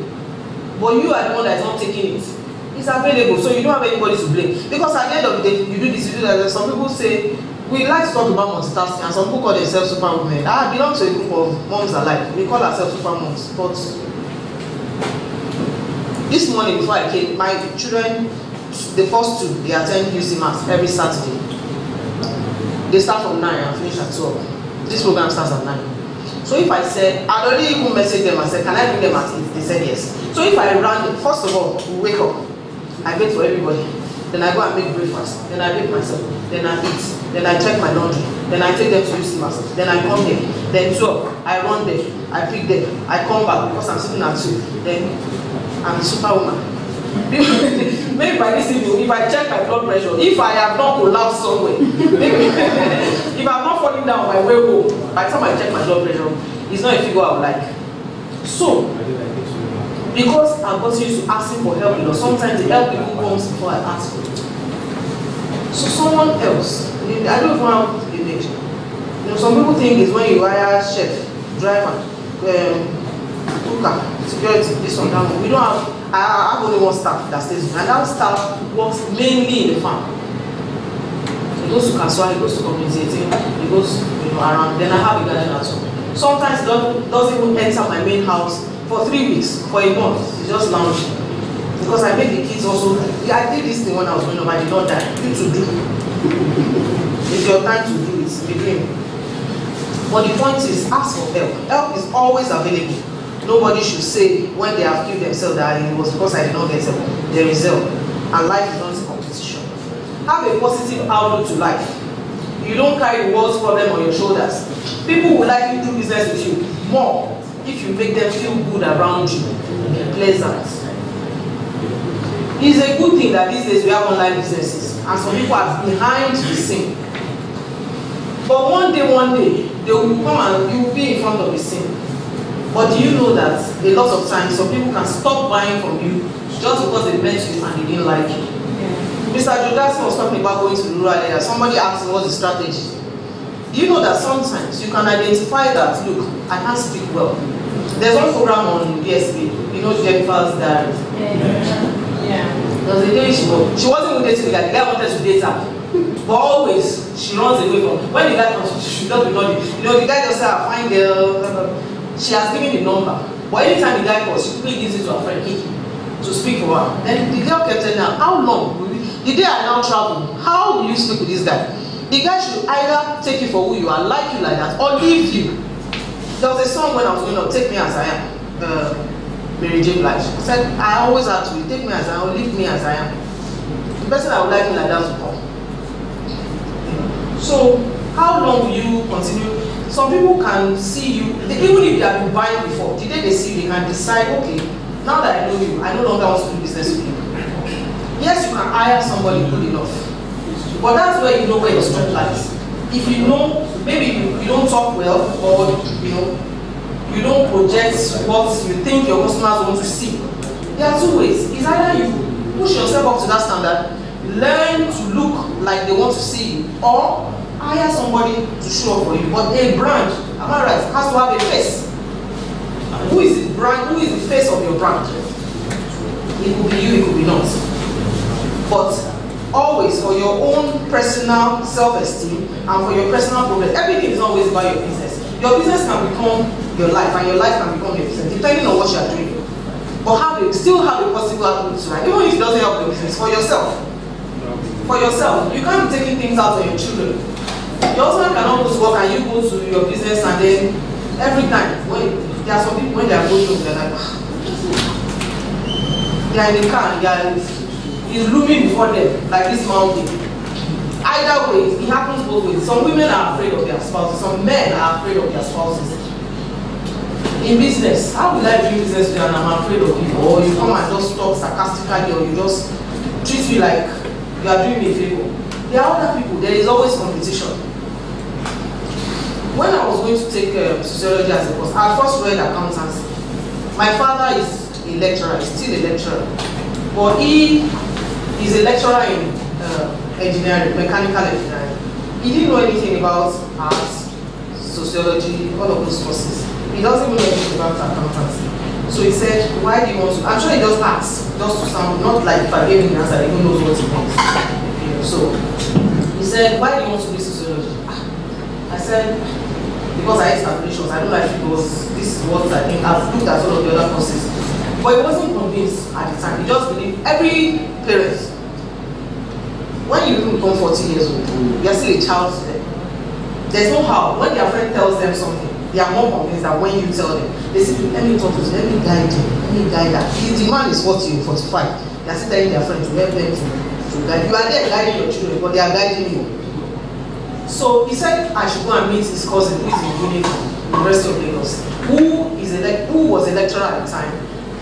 but you are the one that is not taking it. It's available, so you don't have anybody to blame. Because at the end of the day, you do this, you do that. Some people say, we like to talk about multitasking, and some people call themselves superwomen. I belong to a group of moms alike. We call ourselves super moms. But this morning before I came, my children, the first two, they attend UC Maths every Saturday. They start from 9 and finish at 12. This program starts at 9. So if I said, I'd already even messaged them and said, can I bring them at 8? They said yes. So if I ran, first of all, we wake up, I bake for everybody. Then I go and make breakfast. Then I bake myself. Then I eat. Then I check my laundry. Then I take them to UC Maths. Then I come here. Then 12, I run there. I pick them. I come back because I'm sitting at 2. Then I'm a superwoman. Maybe by this evening, if I check my blood pressure, if I have not collapsed somewhere, maybe if I'm not falling down my way home, by the time I check my blood pressure, it's not a figure I would like. So, because I've got used to asking for help, sometimes the help even comes before I ask for it. So someone else, I don't know how to image. Some people think it's when you hire chef, driver, cooker, security, this one, that one. We don't have. I have only one staff that stays with me, and that staff works mainly in the farm. He goes to Kaswa, he goes to communicating, he goes around. Then I have a garden at home. Sometimes he doesn't even enter my main house for 3 weeks, for a month. He's just lounging. Because I make the kids also. I did this thing when I was growing up. I did not die. You to do. It's your time to do it. Begin. But the point is, ask for help. Help is always available. Nobody should say when they have killed themselves that it was because I did not get help. There is help. And life is not a competition. Have a positive outlook to life. You don't carry the world's problem on your shoulders. People will likely do business with you more if you make them feel good around you and pleasant. It's a good thing that these days we have online businesses and some people are behind the scene. But one day, they will come and you will be in front of the scene. But do you know that a lot of times some people can stop buying from you just because they met you and they didn't like you? Yeah. Mr. Jodason was talking about going to the rural area. Somebody asked him what's the strategy. Do you know that sometimes you can identify that, look, I can't speak well. There's one program on BSB, you know, Jennifer's Diary. Yeah. There was a day she wasn't even dating the guy wanted to date her. But always, she runs away from, when the guy comes, she does be nodding. You know, the guy just said, fine girl, she has given the number. But anytime the guy calls, she quickly gives it to her friend, Kiki, to speak for her. Then the girl kept telling her, how long? The day I now travel, how will you speak with this guy? The guy should either take you for who you are, like you like that, or leave you. There was a song when I was going to Take Me As I Am. Mary J. Blige. I said, I always have to take me as I am, leave me as I am. The person I would like me like that to come. So, how long will you continue? Some people can see you, even if they have been buying before, the day they see you, they can decide, okay, now that I know you, I no longer want to do business with you. Yes, you can hire somebody good enough. But that's where you know where your strength lies. If you know, maybe you don't talk well, or you don't project what you think your customers want to see. There are two ways. It's either you push yourself up to that standard, learn to look like they want to see you, or hire somebody to show up for you. But a brand, am I right, has to have a face. Who is the brand? Who is the face of your brand? It could be you, it could be not. But always for your own personal self-esteem and for your personal progress, everything is always about your business. Your business can become your life, and your life can become your business, depending on what you are doing. But still have a possible outlook to life, even if it doesn't help your business, for yourself. For yourself. You can't be taking things out on your children. Your husband cannot go to work and you go to your business, and then every time, when there are some people, when they are going home, they're like, they are in the car and it's looming before them like this mountain. Either way, it happens both ways. Some women are afraid of their spouses, some men are afraid of their spouses. In business, how will I do business with you and I'm afraid of you? Or you come and just talk sarcastically, or you just treat me like you are doing me a favor. There are other people, there is always competition. When I was going to take sociology as a course, I first read accountancy. My father is a lecturer, he's still a lecturer. But he is a lecturer in engineering, mechanical engineering. He didn't know anything about arts, sociology, all of those courses. He doesn't even know anything about accountancy. So he said, why do you want to? I'm sure he just asked, just to sound, not like if I gave him the answer, he even knows what he wants. You know, so he said, why do you want to do sociology? I said, because I hate calculations. I don't like figures. This is what I think. I've looked at all of the other courses. But he wasn't convinced at the time. He just believed every parent, when you become 40 years old, you're still a child to them. There's no how. When their friend tells them something, they are more convinced than when you tell them. They say, let me talk to you, let me guide you, let me guide that. The man is 40 or 45. They are still telling their friend to help them to guide. You are there guiding your children, but they are guiding you. So he said I should go and meet his cousin who is in University of Lagos, who was a lecturer at the time,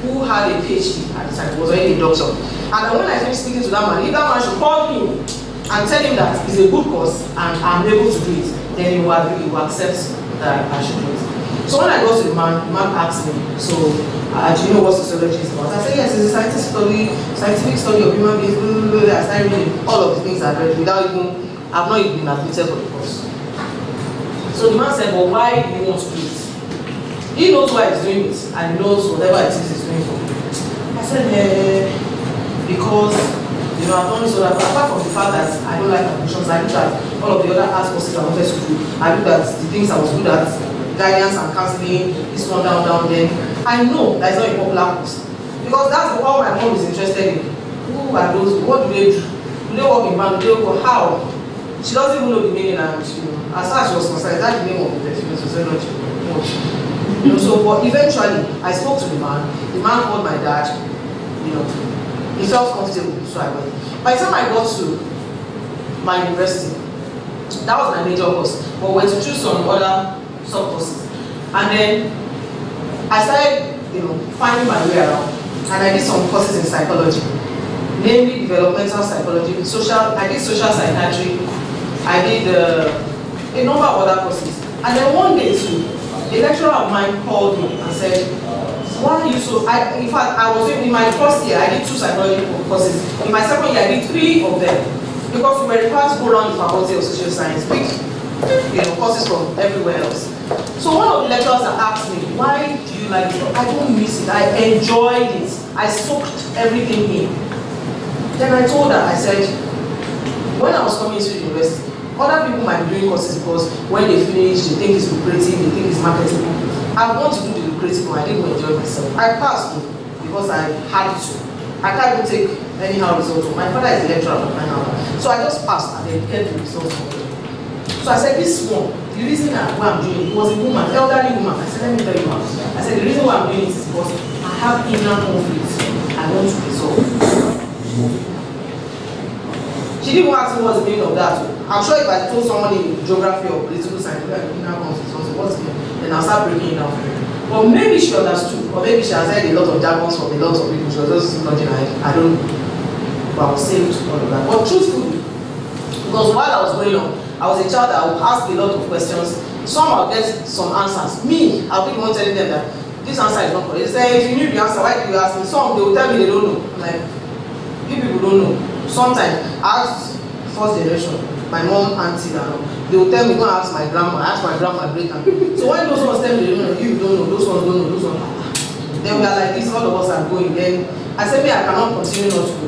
who had a PhD at the time, was already a doctor. And when I finished speaking to that man, if that man should call him and tell him that it's a good course and I'm able to do it, then he will agree, he will accept that I should do it. So when I got to the man asked me, so do you know what sociology is about? I said, yes, it's a scientific study of human beings. I started reading all of the things I read without even, I've not even been admitted for the course. So the man said, well, why do you want to do it? He knows why he's doing it, and he knows whatever it is he's doing for me. I said, because, you know, I've done this other, apart from the fact that I don't like admissions, I looked at all of the other art courses I wanted to do. I looked at the things I was good at, guidance and counseling, this one down, then. I know that it's not a popular course. Because that's all my mom is interested in. Who are those? What do they do? Do they work in bank? Do they work? How? She doesn't even know the meaning, and you know, as far as she was concerned, that's the name of the perfume, sociology. You know, so but eventually I spoke to the man called my dad, you know, he felt comfortable, so I went. By the time I got to my university, that was my major course, but we had to choose some other sub-courses. And then I started, you know, finding my way around, and I did some courses in psychology, namely developmental psychology, I did social psychiatry, I did a number of other courses. And then one day too, a lecturer of mine called me and said, why are you so, in fact, I was in my first year, I did 2 psychology courses. In my second year, I did 3 of them. Because we were required to go around the faculty of social science, pick, you know, courses from everywhere else. So one of the lecturers asked me, why do you like it? I don't miss it, I enjoyed it. I soaked everything in. Then I told her, I said, when I was coming into the university, other people might be doing courses because when they finish, they think it's lucrative, they think it's marketable. I want to do the lucrative one, I didn't enjoy myself. I passed because I had to. I can't even take anyhow results. My father is a lecturer for my now. So I just passed and then kept the results for me. So I said, this one, the reason why I'm doing it was a woman, elderly woman. I said, let me tell you what. I said, the reason why I'm doing it is because I have inner conflict I want to resolve. She didn't ask me what's the meaning of that. I'm sure if I told someone in geography or political science, like inner conflict, what's the meaning? Then I'll start breaking it down for her. But maybe she understood, or maybe she has heard a lot of jargons from a lot of people. She was just nodding her head. I don't know. But I was saved all of that. But truthfully, because while I was growing up, I was a child that would ask a lot of questions. Some I'll get some answers. Me, I'll be the one telling them that this answer is not correct. They say, if you knew the answer, why did you ask me? Some, they will tell me they don't know. I'm like, you people don't know. Sometimes, I asked first generation, my mom, auntie, they will tell me, go and ask my grandma, ask my grandma, great aunt. So when those ones tell me, you don't know, those ones don't know, those ones. Then we are like this, all of us are going. Then I said, me, I cannot continue not to go.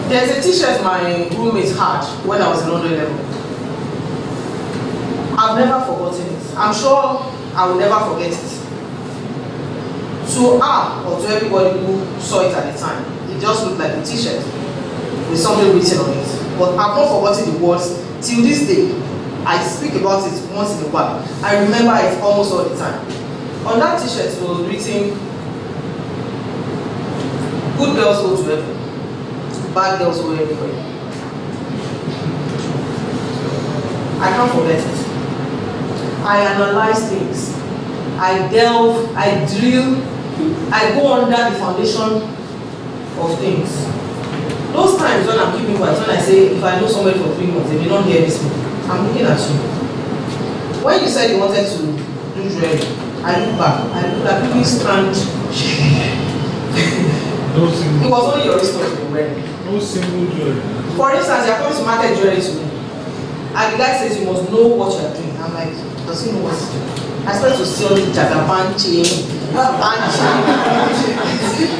There's a t-shirt my roommate had when I was in 100 level. I've never forgotten it. I'm sure I will never forget it. To her or to everybody who saw it at the time, it just looked like a t-shirt with something written on it. But I've not forgotten the words till this day. I speak about it once in a while. I remember it almost all the time. On that t-shirt was written, good girls go to heaven, bad girls go everywhere. I can't forget it. I analyze things. I delve, I drill, I go under the foundation of things. Those times when I'm keeping quiet, when I say, if I know somebody for 3 months, if you don't hear this, I'm looking at you. When you said you wanted to do jewelry, I look back. I look at people stand. It was only your response you were wearing. No single jewelry. For instance, you're coming to market jewelry to me, and the guy says you must know what you're doing. I'm like, does he know what he's doing? I started to see all the jagaban chain,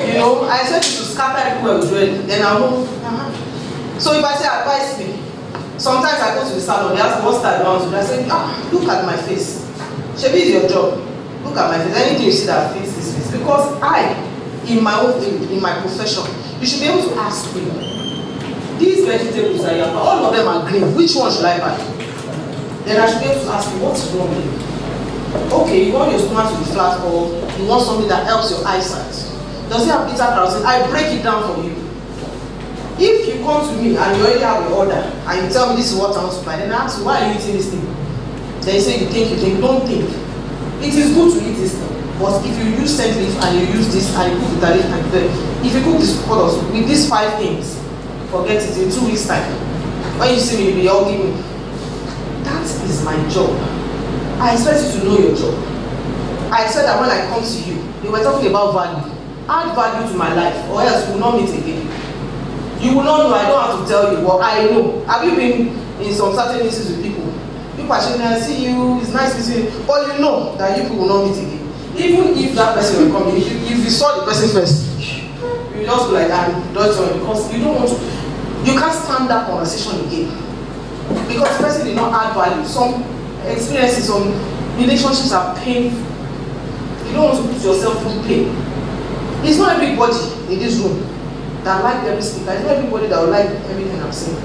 you know, I started to scatter everywhere with jewelry. Then I'll know. So if I say advise me, sometimes I go to the salon, they ask me what style I want to do. I say, look at my face. Shebi is your job. Look at my face. Anything you see that fits this face. Because in my own field, in my profession, you should be able to ask me. These vegetables are here, all of them are green. Which one should I buy? Then I should be able to ask you, what's wrong with you? Okay, you want your stomach to be flat, or you want something that helps your eyesight. Does it have beta carotene? I break it down for you. If you come to me and you already have your order, and you tell me this is what I want to buy, then I ask you, why are you eating this thing? Then you say you think, don't think. It is good to eat this thing, but if you use scent leaf and you use this and you cook the leaf and if you cook this products with these 5 things, forget it in 2 weeks time. When you see me, you'll be hugging me. That is my job. I expect you to know your job. I expect that when I come to you, they were talking about value. Add value to my life, or else we will not meet again. You will not know, I don't have to tell you, but I know. Have you been in some certain instances with people? People are saying, I see you, it's nice to see you, but you know that you people will not meet again. Even if that person will come in, if you saw the person first, you just be like, I'm not sure, because you don't want to, you can't stand that conversation again. Because the person did not add value. Some experiences, some relationships are painful. You don't want to put yourself through pain. It's not everybody in this room that like every speaker. It's not everybody that will like everything I'm saying.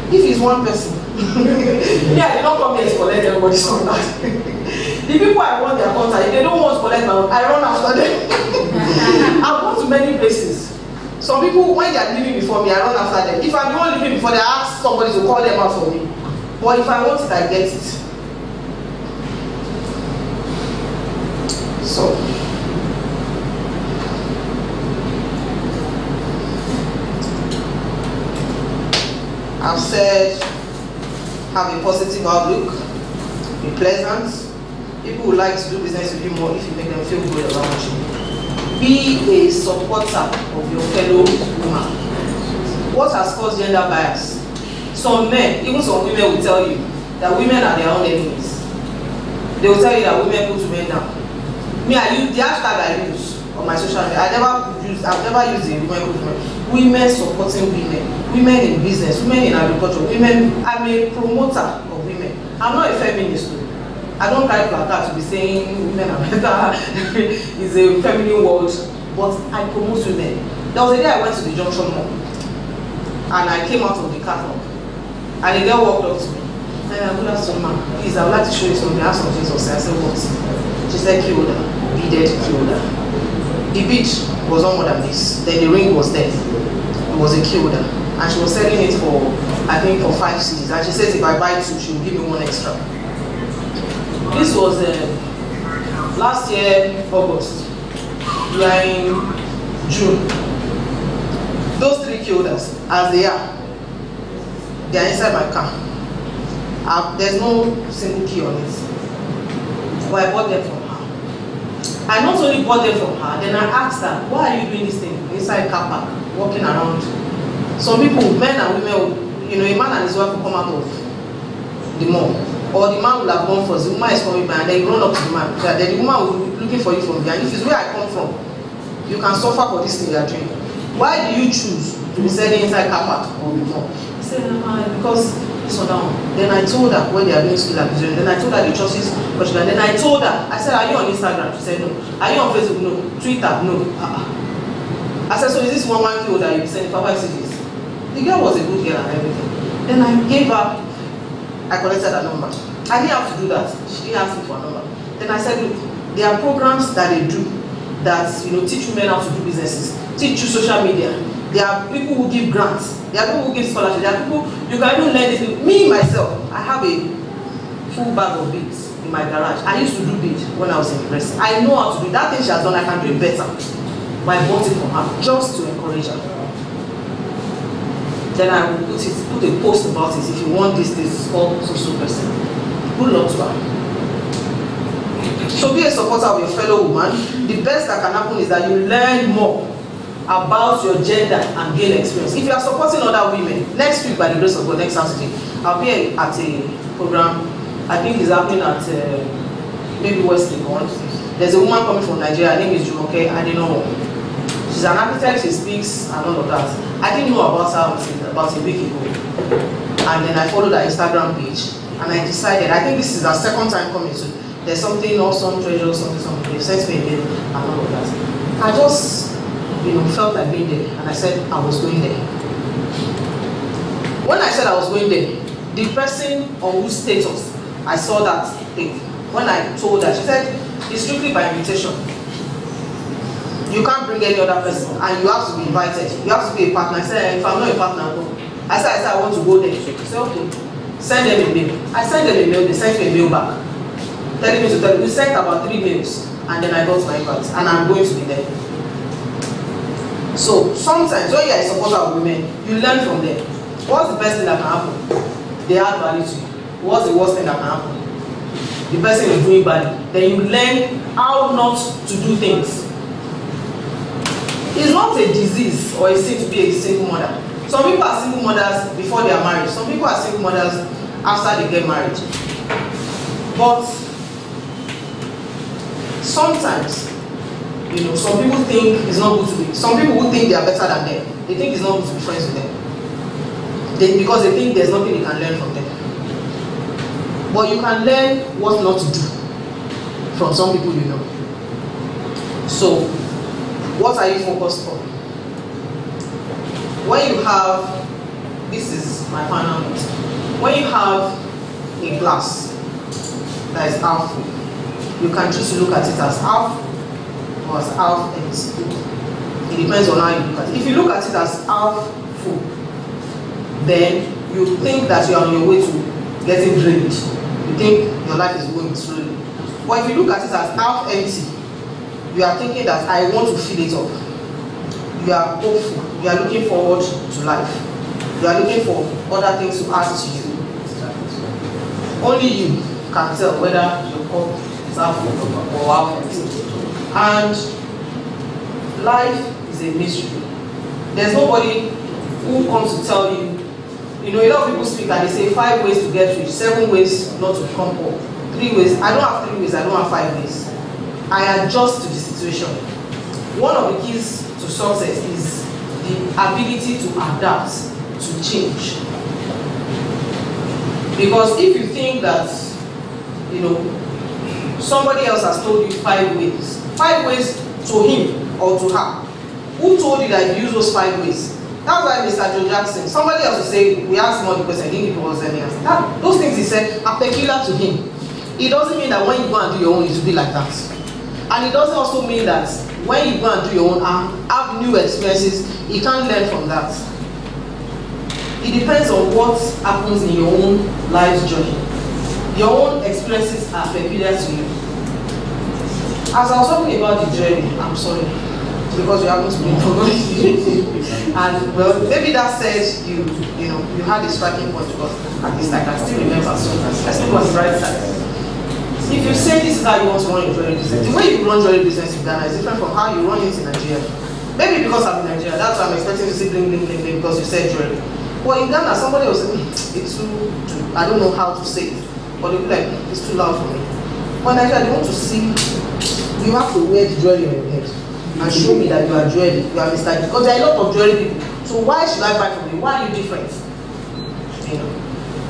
If it's one person, yeah, they don't come here to collect everybody's contact. The people I want their contact, if they don't want to collect my own, I run after them. I've gone to many places. Some people, when they are living before me, I run after them. If I'm the one living before, they ask somebody to call them out for me. But if I want it, I get it. So, I've said, have a positive outlook, be pleasant. People would like to do business with you more if you make them feel good around you. Be a supporter of your fellow woman. What has caused gender bias? Some men, even some women will tell you that women are their own enemies. They will tell you that women put men down. Me, I use the hashtag I use on my social media. I've never used the women supporting women, women in business, women in agriculture, women. I'm a promoter of women. I'm not a feminist too. I don't carry placard to be saying women are better. It's a feminine world, but I promote women. There was a day I went to the Junction Mall, and I came out of the car park, and a girl walked up to me. Good afternoon, ma'am. Please, I would like to show you something. I asked some things. I said, what? She said, Kyoda, beaded Kyoda. The bead was not more than this. Then the ring was there. It was a Kyoda, and she was selling it for, I think, for 5 cedis. And she says, if I buy 2, she will give me 1 extra. This was last year, August. We are in June. Those 3 Kyodas, as they are inside my car. There's no single key on it. But I bought them from her. I not only bought them from her, then I asked her, why are you doing this thing inside car park, walking around? Some people, men and women, you know, a man and his wife will come out of the mall, or the man will have gone first, the woman is coming back, and then you run up to the man, then the woman will be looking for you from behind. If it's where I come from, you can suffer for this thing you are doing. Why do you choose to be selling inside car park or the mall? He said, because this or down. Then I told her when they are doing skill acquisition, then I told her the choices, and then I told her, I said, are you on Instagram? She said, no. Are you on Facebook? No. Twitter? No. I said, so is this 1 kilo that you sent for 5 CDs? The girl was a good girl and everything. Then I gave her, I collected her number. I didn't have to do that. She didn't ask me for a number. Then I said, look, there are programs that they do that, you know, teach women how to do businesses, teach you social media. There are people who give grants. There are people who give scholarships. There are people, you can even learn this. Me, myself, I have a full bag of beads in my garage. I used to do beads when I was in university. I know how to do that thing she has done. I can do it better. But I bought it from her just to encourage her. Then I will put a post about it. If you want this is called social person. Good luck to her. So be a supporter of your fellow woman. The best that can happen is that you learn more about your gender and gain experience. If you are supporting other women, next week by the grace of God, next Saturday, I'll be at a program. I think it's happening at maybe West Legon. There's a woman coming from Nigeria. Her name is Jumoke. I didn't know. She's an architect. She speaks and all of that. I didn't know about her about a week ago. And then I followed her Instagram page, and I decided. I think this is her second time coming to. There's something awesome, treasure, something. They sent me a mail and all of that. I just, you know, felt like being there, and I said I was going there. When I said I was going there, the person on whose status I saw that thing, when I told her, she said it's strictly by invitation. You can't bring any other person, and you have to be invited. You have to be a partner. I said, if I'm not a partner, no. I said I want to go there. She said, okay, send them a mail. I sent them a mail. They sent me a mail back, telling me to tell you. We sent about 3 mails, and then I got my invite, and I'm going to be there. So sometimes when you are a supporter of women, you learn from them. What's the best thing that can happen? They add value to you. What's the worst thing that can happen? The person is doing badly. Then you learn how not to do things. It's not a disease or a sin to be a single mother. Some people are single mothers before they are married. Some people are single mothers after they get married. But sometimes, you know, some people think it's not good to be. Some people who think they are better than them, they think it's not good to be friends with them. Because they think there's nothing you can learn from them. But you can learn what not to do from some people you know. So, what are you focused on? When you have, this is my final note. When you have a glass that is half full, you can choose to look at it as half or as half empty. It depends on how you look at it. If you look at it as half full, then you think that you are on your way to getting drained. You think your life is going slowly. But if you look at it as half empty, you are thinking that I want to fill it up. You are hopeful. You are looking forward to life. You are looking for other things to add to you. Only you can tell whether your cup is half full or half empty. And life is a mystery. There's nobody who comes to tell you. You know, a lot of people speak and they say 5 ways to get rich, 7 ways not to become poor, 3 ways. I don't have 3 ways, I don't have 5 ways. I adjust to the situation. One of the keys to success is the ability to adapt to change. Because if you think that, you know, somebody else has told you 5 ways to him or to her, who told you that you use those 5 ways? That's why Mr. Joe Jackson, somebody else will say, we asked him all the question, I think it was any answer. Those things he said are peculiar to him. It doesn't mean that when you go and do your own, it will be like that. And it doesn't also mean that when you go and do your own and have new experiences, you can't learn from that. It depends on what happens in your own life's journey. Your own experiences are peculiar to you. As I was talking about the journey, I'm sorry, because you happen to be and well, maybe that says you had a striking point, because at least I can still remember. So let's look on the right side. If you say this is how you want to run your jewelry business, the way you run jewelry business in Ghana is different from how you run it in Nigeria. Maybe because I'm in Nigeria, that's why I'm expecting to see bling bling bling bling, because you said jewelry. But in Ghana, somebody will say, it's too, I don't know how to say it. But they'll be like, it's too loud for me. But Nigeria, they want to see, you have to wear the jewelry on your head and show me that you are jewelry, you are Mr. Because there are a lot of jewelry people. So why should I buy from you? Why are you different? You know.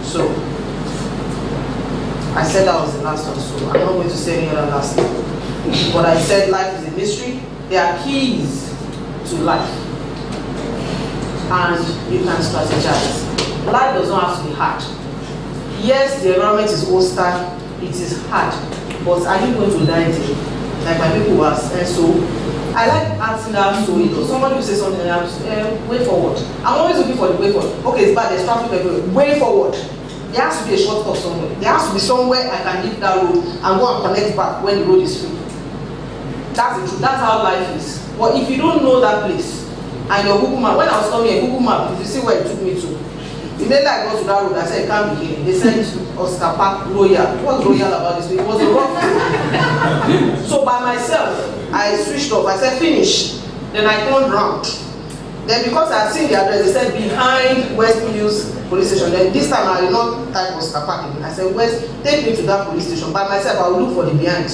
So I said that was the last one, so I'm not going to say any other last one. But I said life is a mystery. There are keys to life. And you can strategize. Life does not have to be hard. Yes, the environment is hostile, it is hard. But are you going to die there? Like my people was, and so I like asking that, so you know, somebody will say something and I'm way forward. I'm always looking for the way forward. Okay, it's bad, there's traffic everywhere. Way forward. There has to be a shortcut somewhere. There has to be somewhere I can leave that road and go and connect back when the road is free. That's the truth. That's how life is. But if you don't know that place, and your Google map, when I was coming here, Google map, if you see where it took me to, immediately I got to that road, I said, it can't be here. They said Oscar Park Royal. What's royal about this? It was a rough road. So by myself, I switched off. I said, finish. Then I turned round. Then because I had seen the address, they said behind West Mills police station. Then this time I did not type Oscar Park again. I said, West, take me to that police station. By myself, I will look for the behind.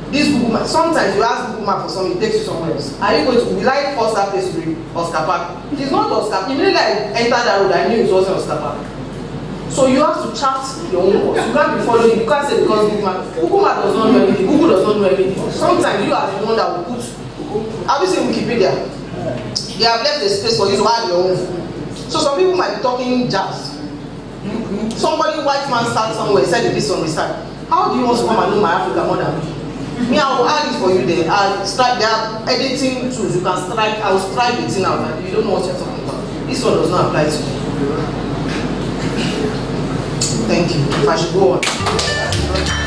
This Google map, sometimes you ask Google map for something, it takes you somewhere else. Are you going to, will I force that place to be Oscar Park? It is not Oscar. Immediately I entered that road, I knew it wasn't Oscar Park. So you have to chart your own course. You can't be following, you can't say because Google map does not know everything, Google does not know everything. Sometimes you are the one that will put, have you seen Wikipedia? They have left a space for you to add your own. So some people might be talking jazz. Somebody, white man, sat somewhere, said this on the side. How do you want to come and know my Africa more than me? Me, I will add it for you there. I'll strike, there are editing tools. You can strike, I will strike the thing out and you don't know what you're talking about. This one does not apply to you. Thank you. If I should go on.